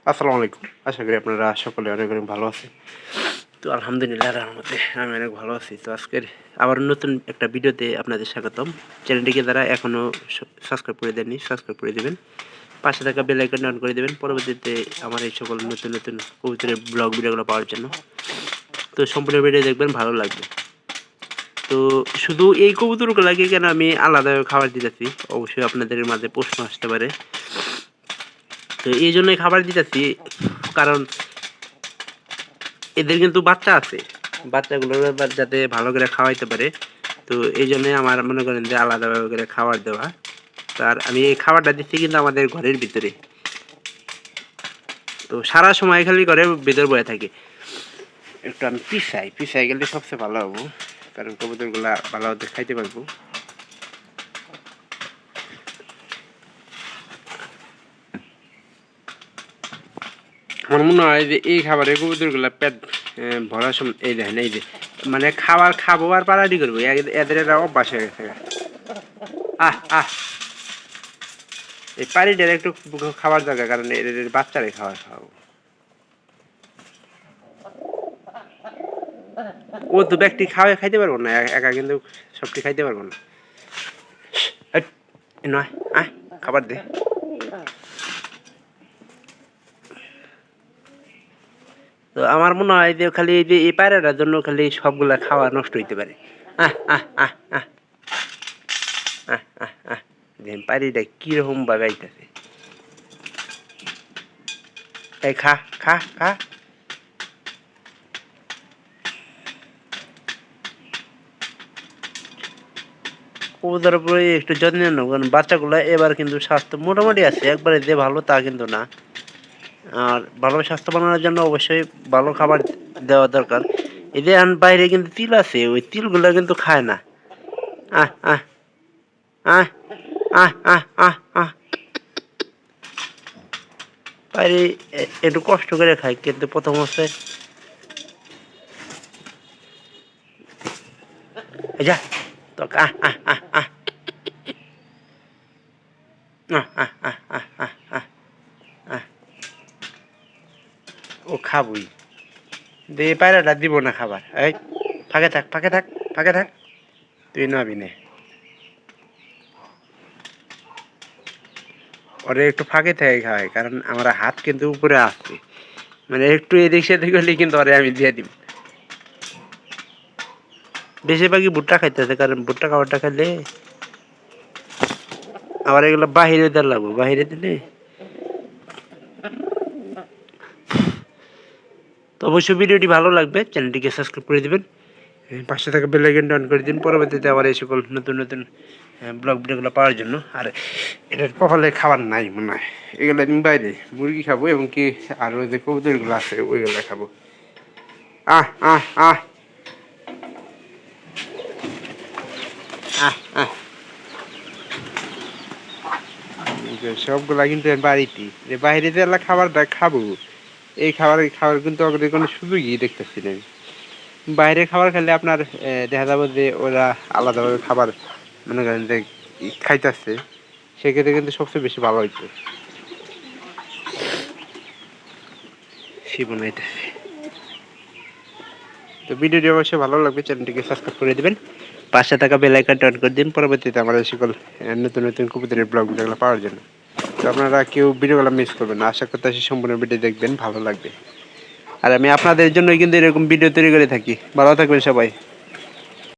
আসসালামু আলাইকুম। আশা করি আপনারা সকলে অনেক অনেক ভালো আছেন। তো আলহামদুলিল্লাহ রহমতে আমি অনেক ভালো আছি। তো আজকের আবার নতুন একটা ভিডিওতে আপনাদের স্বাগতম। চ্যানেলটিকে যারা এখনও সাবস্ক্রাইব করে দেননি সাবস্ক্রাইব করে দেবেন, পাশে থাকা বেল আইকনটি অন করে দেবেন পরবর্তীতে আমার এই সকল নতুন নতুন কবুতরের ব্লগ ভিডিওগুলো পাওয়ার জন্য। তো সম্পূর্ণ ভিডিও দেখবেন, ভালো লাগবে। তো শুধু এই কবুতরগুলোকে কেন আমি আলাদা খাবার দিতেছি, অবশ্যই আপনাদের মাঝে প্রশ্ন আসতে পারে। তো এই জন্যই খাবার দিতেছি, কারণ এদের কিন্তু বাচ্চা আছে, বাচ্চাগুলোর যাতে ভালো করে খাওয়াইতে পারে। তো এই জন্যই আমার মনে করেন যে আলাদাভাবে করে খাবার দেওয়া। আর আমি এই খাবারটা দিচ্ছি কিন্তু আমাদের ঘরের ভিতরে। তো সারা সময় খালি করে ভিতর বয়ে থাকে। একটু আমি পিছাই গেলে সবচেয়ে ভালো হবো, কারণ কবুতরগুলা ভালো হতে খাইতে পারবো। আমার মনে হয় যে এই খাবারে কবুতরগুলা পেট ভরার সময় এই দেখেন, এই যে মানে খাবার খাবো আর পাড়াডি করবো, এদের একটা অভ্যাস হয়ে গেছে। এই পাড়িটার একটু খাবার দরকার, কারণ এদের বাচ্চারে খাবার খাওয়াবো। ও দু ব্যক্তি খাইতে পারবো না, একা কিন্তু সবটি খাইতে পারবো না। নয় আয় খাবার দে। তো আমার মনে হয় যে খালি এই যে এই পায়রাটার জন্য খালি সবগুলা খাওয়া নষ্ট হইতে পারে। পায়রাটা কিরকম ভাবে আইতেছে। এই খা খা খা। ওদের উপরে একটু যত্ন নেব, কারণ বাচ্চাগুলো এবার কিন্তু স্বাস্থ্য মোটামুটি আছে, একবারে যে ভালো তা কিন্তু না। আর ভালো স্বাস্থ্য বানানোর জন্য অবশ্যই ভালো খাবার দেওয়া দরকার। এদের বাইরে কিন্তু তিল আছে, ওই তিলগুলো কিন্তু খায় না। আহ আহ আহ আহ আহ আহ আহ বাইরে একটু কষ্ট করে খায়, কিন্তু প্রথম হচ্ছে যা তো আহ আহ আহ আহ আহ আহ আহ আহ আহ আহ ও খাবই, দিয়ে পায়রাটা দিব না খাবার। এই ফাঁকে থাক ফাঁকে থাক ফাঁকে থাক, তুই নাবি নে। ওরে একটু ফাঁকে থেকে খাওয়াই, কারণ আমার হাত কিন্তু উপরে আসছে, মানে একটু এদিক সেদিক হলে কিন্তু ওরে আমি দিয়ে দিব। বেশিরভাগই ভুট্টা খাইতেছে, কারণ ভুট্টা খাবারটা খেলে আবার এগুলো বাহিরে দেওয়ার লাগবো, বাহিরে দিলে। তো অবশ্যই ভিডিওটি ভালো লাগবে, চ্যানেলটিকে সাবস্ক্রাইব করে দেবেন, পাশে থাকা বেল আইকনটি অন করে দিন পরবর্তীতে আবার এই সকল নতুন নতুন ব্লগ ভিডিওগুলো পাওয়ার জন্য। আর এটার কপালে খাবার নাই মনে হয়, এগুলো আমি বাইরে মুরগি খাবো, এবং কি আর ওই যে কবুতরগুলো আছে ওইগুলো খাবো। আহ আহ আহ আহ আহ সবগুলা কিন্তু বাড়িতে, যে বাইরে যে এলা খাবারটা খাবো, এই খাবার কিন্তু আমাদের কোনো সুযোগই দেখতেছি না। বাইরে খাবার খেলে আপনার দেখা যাবে যে ওরা আলাদাভাবে খাবার মনে করেন যে খাইতেছে, সেক্ষেত্রে কিন্তু সবচেয়ে বেশি ভালো হইতো। বানাইতেছে। তো ভিডিওটি অবশ্যই ভালো লাগবে, চ্যানেলটিকে সাবস্ক্রাইব করে দেবেন, পাশে থাকা বেল আইকনটি অন করে দিন পরবর্তীতে আমাদের সকল নতুন নতুন কবুতরের ব্লগ ভিডিওগুলো পাওয়ার জন্য। তো আপনারা কেউ ভিডিওগুলো মিস করবেন না, আশা করতে সম্পূর্ণ ভিডিও দেখবেন, ভালো লাগবে। আর আমি আপনাদের জন্যই কিন্তু এরকম ভিডিও তৈরি করে থাকি। ভালো থাকবেন সবাই।